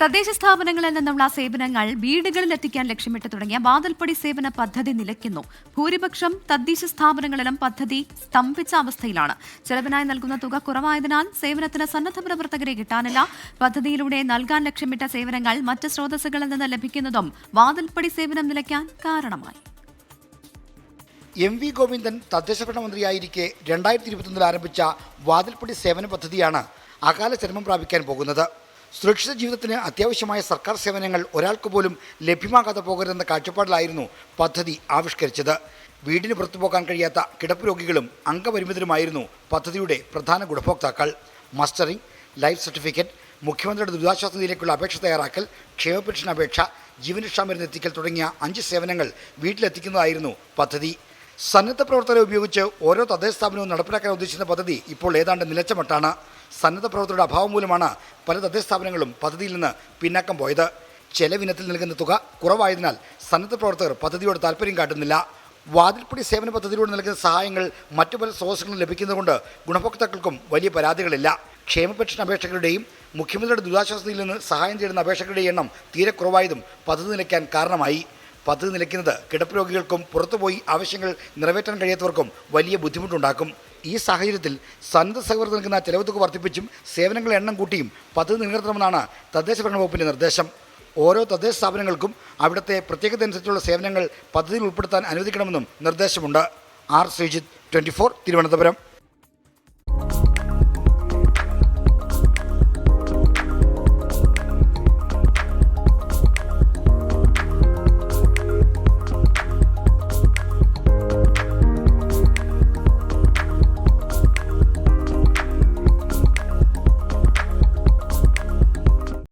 തദ്ദേശ സ്ഥാപനങ്ങളിൽ നിന്നുള്ള സേവനങ്ങൾ വീടുകളിൽ എത്തിക്കാൻ ലക്ഷ്യമിട്ട് തുടങ്ങിയ വാതിൽപ്പടി സേവന പദ്ധതി നിലയ്ക്കുന്നു. ഭൂരിപക്ഷം തദ്ദേശ സ്ഥാപനങ്ങളിലും പദ്ധതി സ്തംഭിച്ച അവസ്ഥയിലാണ്. ചെലവിനായി നൽകുന്ന തുക കുറവായതിനാൽ സേവനത്തിന് സന്നദ്ധ പ്രവർത്തകരെ കിട്ടാനില്ല. പദ്ധതിയിലൂടെ നൽകാൻ ലക്ഷ്യമിട്ട സേവനങ്ങൾ മറ്റ് സ്രോതസ്സുകളിൽ നിന്ന് ലഭിക്കുന്നതും വാതിൽപ്പടി സേവനം നിലയ്ക്കാൻ കാരണമായി. എം.വി. ഗോവിന്ദൻ തദ്ദേശഭരണ മന്ത്രിയായിരിക്കെ 2021 ആരംഭിച്ച വാതിൽപ്പടി സേവന പദ്ധതിയാണ് അകാല ചരമം പ്രാപിക്കാൻ പോകുന്നത്. സുരക്ഷിത ജീവിതത്തിന് അത്യാവശ്യമായ സർക്കാർ സേവനങ്ങൾ ഒരാൾക്ക് പോലും ലഭ്യമാകാതെ പോകരുതെന്ന കാഴ്ചപ്പാടിലായിരുന്നു പദ്ധതി ആവിഷ്കരിച്ചത്. വീടിന് പുറത്തു പോകാൻ കഴിയാത്ത കിടപ്പ് രോഗികളും അംഗപരിമിതരുമായിരുന്നു പദ്ധതിയുടെ പ്രധാന ഗുണഭോക്താക്കൾ. മസ്റ്ററിംഗ്, ലൈഫ് സർട്ടിഫിക്കറ്റ്, മുഖ്യമന്ത്രിയുടെ ദുരിതാശ്വാസ നിധിയിലേക്കുള്ള അപേക്ഷ തയ്യാറാക്കൽ, ക്ഷേമ പെൻഷൻ അപേക്ഷ, ജീവനരക്ഷാ മരുന്ന് എത്തിക്കൽ തുടങ്ങിയ 5 സേവനങ്ങൾ വീട്ടിലെത്തിക്കുന്നതായിരുന്നു പദ്ധതി. സന്നദ്ധ പ്രവർത്തകരെ ഉപയോഗിച്ച് ഓരോ തദ്ദേശ സ്ഥാപനവും നടപ്പിലാക്കാൻ ഉദ്ദേശിക്കുന്ന പദ്ധതി ഇപ്പോൾ ഏതാണ്ട് നിലച്ച മട്ടാണ്. സന്നദ്ധ പ്രവർത്തകരുടെ അഭാവം മൂലമാണ് പല തദ്ദേശ സ്ഥാപനങ്ങളും പദ്ധതിയിൽ നിന്ന് പിന്നാക്കം പോയത്. ചെലവിനത്തിൽ നൽകുന്ന തുക കുറവായതിനാൽ സന്നദ്ധ പ്രവർത്തകർ പദ്ധതിയോട് താല്പര്യം കാട്ടുന്നില്ല. വാതിൽപ്പടി സേവന പദ്ധതിയിലൂടെ നൽകുന്ന സഹായങ്ങൾ മറ്റു പല സ്രോതസ്സുകളും ലഭിക്കുന്നതുകൊണ്ട് ഗുണഭോക്താക്കൾക്കും വലിയ പരാതികളില്ല. ക്ഷേമ പെൻഷൻ അപേക്ഷകരുടെയും മുഖ്യമന്ത്രിയുടെ ദുരിതാശ്വാസ നിധിയിൽ നിന്ന് സഹായം തേടുന്ന അപേക്ഷകരുടെയും എണ്ണം തീരെ കുറവായതും പദ്ധതി നിലയ്ക്കാൻ കാരണമായി. പദ്ധതി നിലയ്ക്കുന്നത് കിടപ്പ് രോഗികൾക്കും പുറത്തുപോയി ആവശ്യങ്ങൾ നിറവേറ്റാൻ കഴിയാത്തവർക്കും വലിയ ബുദ്ധിമുട്ടുണ്ടാക്കും. ഈ സാഹചര്യത്തിൽ സന്നദ്ധ സഹകരണം നൽകുന്ന ചെലവ് തുക വർദ്ധിപ്പിച്ചും സേവനങ്ങളുടെ എണ്ണം കൂട്ടിയും പദ്ധതി നിലനിർത്തണമെന്നാണ് തദ്ദേശ ഭരണ വകുപ്പിൻ്റെ നിർദ്ദേശം. ഓരോ തദ്ദേശ സ്ഥാപനങ്ങൾക്കും അവിടുത്തെ പ്രത്യേകതയനുസരിച്ചുള്ള സേവനങ്ങൾ പദ്ധതിയിൽ ഉൾപ്പെടുത്താൻ അനുവദിക്കണമെന്നും നിർദ്ദേശമുണ്ട്. ആർ. ശ്രീജിത്ത്, 24, തിരുവനന്തപുരം.